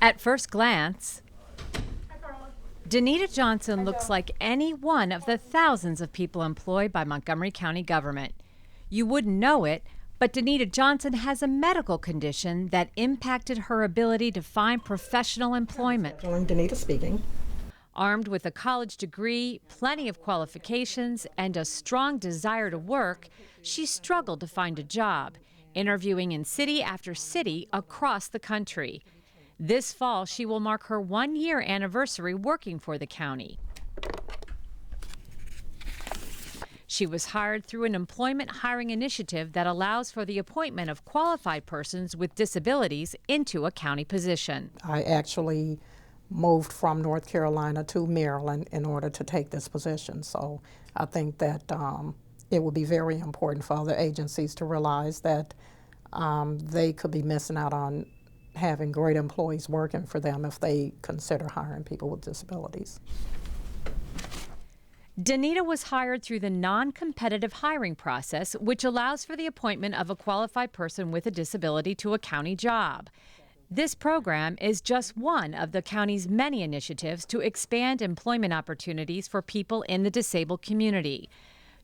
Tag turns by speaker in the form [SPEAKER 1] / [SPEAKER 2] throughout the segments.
[SPEAKER 1] At first glance, Danita Johnson looks like any one of the thousands of people employed by Montgomery County government. You wouldn't know it, but Danita Johnson has a medical condition that impacted her ability to find professional employment.
[SPEAKER 2] Danita speaking.
[SPEAKER 1] Armed with a college degree, plenty of qualifications, and a strong desire to work, she struggled to find a job, interviewing in city after city across the country. This fall, she will mark her one-year anniversary working for the county. She was hired through an employment hiring initiative that allows for the appointment of qualified persons with disabilities into a county position.
[SPEAKER 2] I actually moved from North Carolina to Maryland in order to take this position. So I think that it would be very important for other agencies to realize that they could be missing out on having great employees working for them if they consider hiring people with disabilities.
[SPEAKER 1] Danita was hired through the non-competitive hiring process, which allows for the appointment of a qualified person with a disability to a county job. This program is just one of the county's many initiatives to expand employment opportunities for people in the disabled community.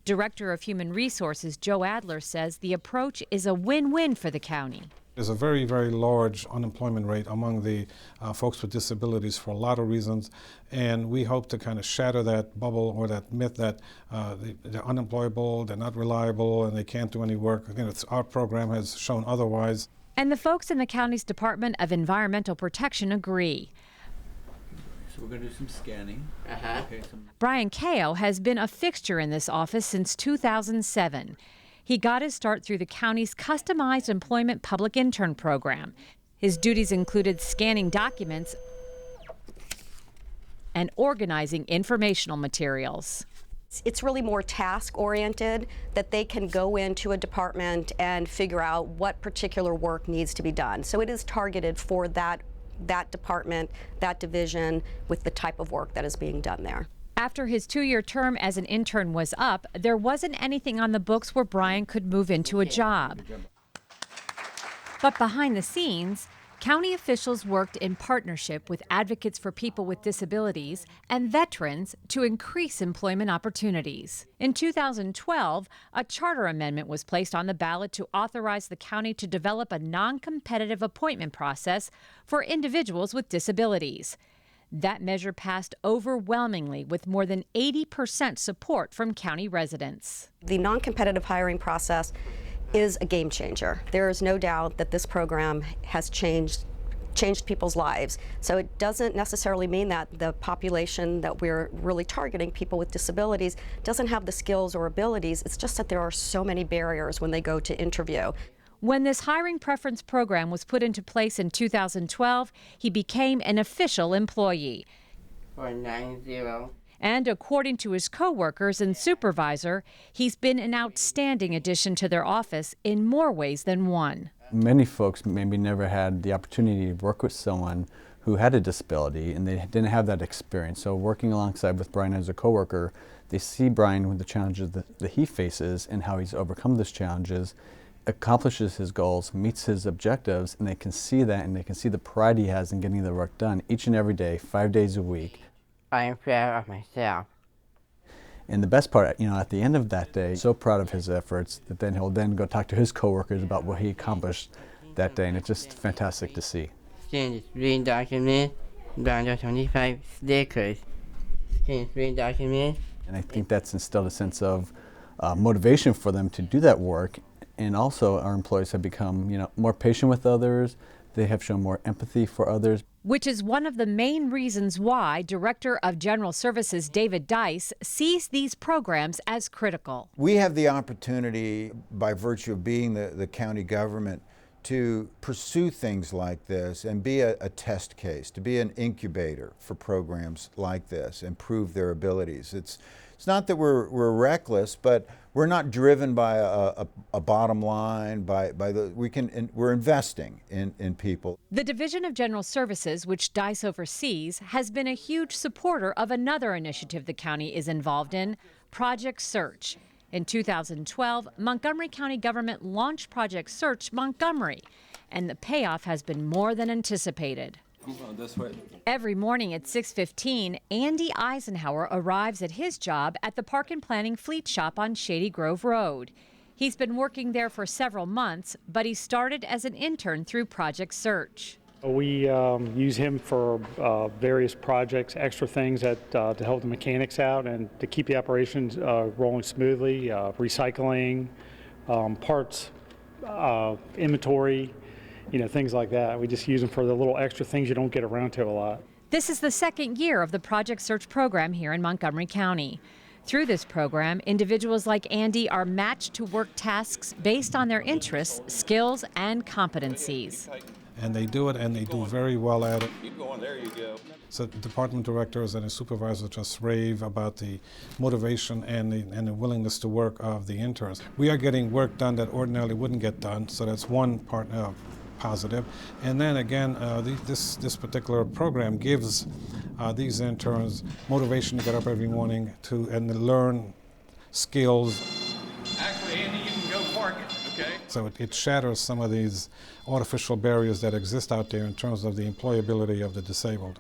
[SPEAKER 1] Director of Human Resources Joe Adler says the approach is a win-win for the county.
[SPEAKER 3] There's a very, very large unemployment rate among the folks with disabilities for a lot of reasons, and we hope to kind of shatter that bubble or that myth that they're unemployable, they're not reliable, and they can't do any work. Again, our program has shown otherwise.
[SPEAKER 1] And the folks in the county's Department of Environmental Protection agree.
[SPEAKER 4] So we're going to do some scanning. Okay,
[SPEAKER 1] Brian Kao has been a fixture in this office since 2007. He got his start through the county's customized employment public intern program. His duties included scanning documents and organizing informational materials.
[SPEAKER 5] It's really more task-oriented, that they can go into a department and figure out what particular work needs to be done. So it is targeted for that department, that division, with the type of work that is being done there.
[SPEAKER 1] After his 2-year term as an intern was up, there wasn't anything on the books where Brian could move into a job. But behind the scenes, county officials worked in partnership with advocates for people with disabilities and veterans to increase employment opportunities. In 2012, a charter amendment was placed on the ballot to authorize the county to develop a non-competitive appointment process for individuals with disabilities. That measure passed overwhelmingly with more than 80% support from county residents.
[SPEAKER 5] The non-competitive hiring process is a game changer. There is no doubt that this program has changed people's lives. So it doesn't necessarily mean that the population that we're really targeting, people with disabilities, doesn't have the skills or abilities. It's just that there are so many barriers when they go to interview.
[SPEAKER 1] When this hiring preference program was put into place in 2012, he became an official employee.
[SPEAKER 6] 490.
[SPEAKER 1] And according to his coworkers and supervisor, he's been an outstanding addition to their office in more ways than one.
[SPEAKER 4] Many folks maybe never had the opportunity to work with someone who had a disability, and they didn't have that experience. So working alongside with Brian as a coworker, they see Brian with the challenges that he faces and how he's overcome those challenges, accomplishes his goals, meets his objectives, and they can see that, and they can see the pride he has in getting the work done each and every day, 5 days a week.
[SPEAKER 6] I am proud of myself.
[SPEAKER 4] And the best part, at the end of that day, so proud of his efforts that then he'll then go talk to his coworkers about what he accomplished that day, and it's just fantastic to see.
[SPEAKER 6] Change screen document, 25 stickers. Change screen document.
[SPEAKER 4] And I think that's instilled a sense of motivation for them to do that work. And also our employees have become, more patient with others. They have shown more empathy for others.
[SPEAKER 1] Which is one of the main reasons why Director of General Services David Dice sees these programs as critical.
[SPEAKER 7] We have the opportunity, by virtue of being the county government, to pursue things like this and be a test case, to be an incubator for programs like this and prove their abilities. It's not that we're reckless, but we're not driven by a bottom line. We're investing in people.
[SPEAKER 1] The Division of General Services, which Dice oversees, has been a huge supporter of another initiative the county is involved in, Project Search. In 2012, Montgomery County government launched Project Search Montgomery, and the payoff has been more than anticipated. Every morning at 6:15, Andy Eisenhower arrives at his job at the Park and Planning Fleet Shop on Shady Grove Road. He's been working there for several months, but he started as an intern through Project Search.
[SPEAKER 8] We use him for various projects, extra things that, to help the mechanics out and to keep the operations rolling smoothly, recycling, parts, inventory, things like that. We just use them for the little extra things you don't get around to a lot.
[SPEAKER 1] This is the second year of the Project Search program here in Montgomery County. Through this program, individuals like Andy are matched to work tasks based on their interests, skills, and competencies.
[SPEAKER 3] And they do it, and they do very well at it. Keep going, there you go. So department directors and the supervisors just rave about the motivation and the willingness to work of the interns. We are getting work done that ordinarily wouldn't get done, so that's one part positive. And then again, this particular program gives these interns motivation to get up every morning and to learn skills.
[SPEAKER 9] Actually, Andy, you can go park it, okay?
[SPEAKER 3] So it shatters some of these artificial barriers that exist out there in terms of the employability of the disabled.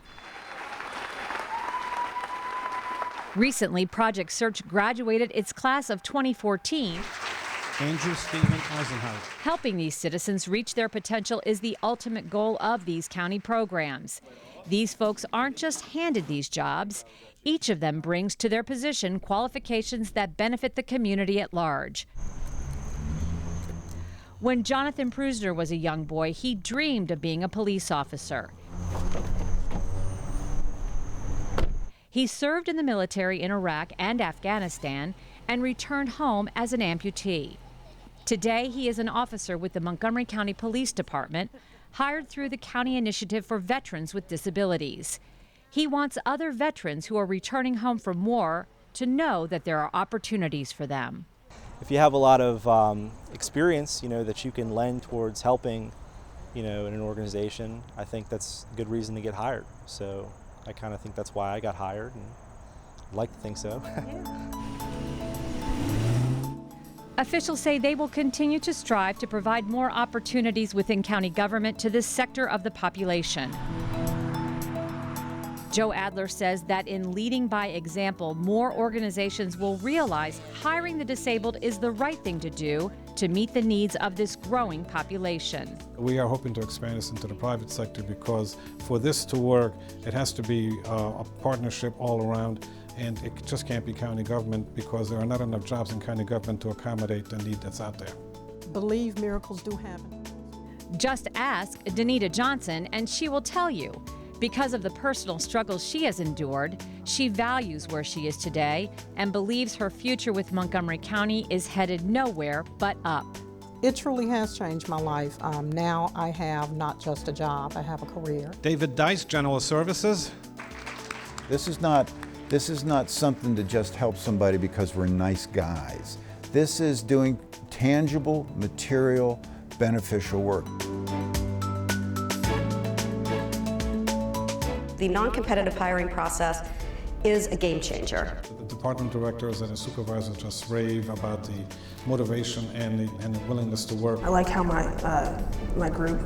[SPEAKER 1] Recently, Project Search graduated its class of 2014.
[SPEAKER 3] Andrew Stephen Eisenhower.
[SPEAKER 1] Helping these citizens reach their potential is the ultimate goal of these county programs. These folks aren't just handed these jobs. Each of them brings to their position qualifications that benefit the community at large. When Jonathan Prusner was a young boy, he dreamed of being a police officer. He served in the military in Iraq and Afghanistan and returned home as an amputee. Today, he is an officer with the Montgomery County Police Department, hired through the County Initiative for Veterans with Disabilities. He wants other veterans who are returning home from war to know that there are opportunities for them.
[SPEAKER 10] If you have a lot of experience, that you can lend towards helping, in an organization, I think that's a good reason to get hired. So I kind of think that's why I got hired, and I'd like to think so.
[SPEAKER 1] Officials say they will continue to strive to provide more opportunities within county government to this sector of the population. Joe Adler says that in leading by example, more organizations will realize hiring the disabled is the right thing to do to meet the needs of this growing population.
[SPEAKER 3] We are hoping to expand this into the private sector because for this to work, it has to be a partnership all around, and it just can't be county government because there are not enough jobs in county government to accommodate the need that's out there.
[SPEAKER 2] Believe miracles do happen.
[SPEAKER 1] Just ask Danita Johnson and she will tell you. Because of the personal struggles she has endured, she values where she is today and believes her future with Montgomery County is headed nowhere but up.
[SPEAKER 2] It truly has changed my life. Now I have not just a job, I have a career.
[SPEAKER 3] David Dice, General Services.
[SPEAKER 7] This is not something to just help somebody because we're nice guys. This is doing tangible, material, beneficial work.
[SPEAKER 5] The non-competitive hiring process is a game changer.
[SPEAKER 3] The department directors and the supervisors just rave about the motivation and the willingness to work.
[SPEAKER 11] I like how my group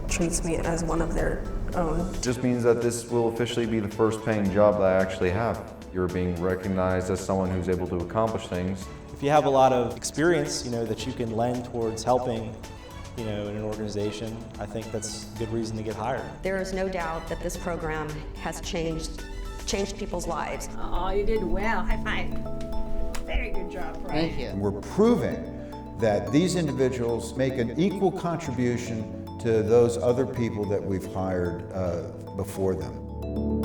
[SPEAKER 11] treats me as one of their own.
[SPEAKER 12] It just means that this will officially be the first paying job that I actually have. You're being recognized as someone who's able to accomplish things.
[SPEAKER 10] If you have a lot of experience, that you can lend towards helping, in an organization, I think that's a good reason to get hired.
[SPEAKER 5] There is no doubt that this program has changed people's lives.
[SPEAKER 11] Oh, you did well. High five. Very good job, Brian.
[SPEAKER 6] Thank you.
[SPEAKER 7] And we're proving that these individuals make an equal contribution to those other people that we've hired before them.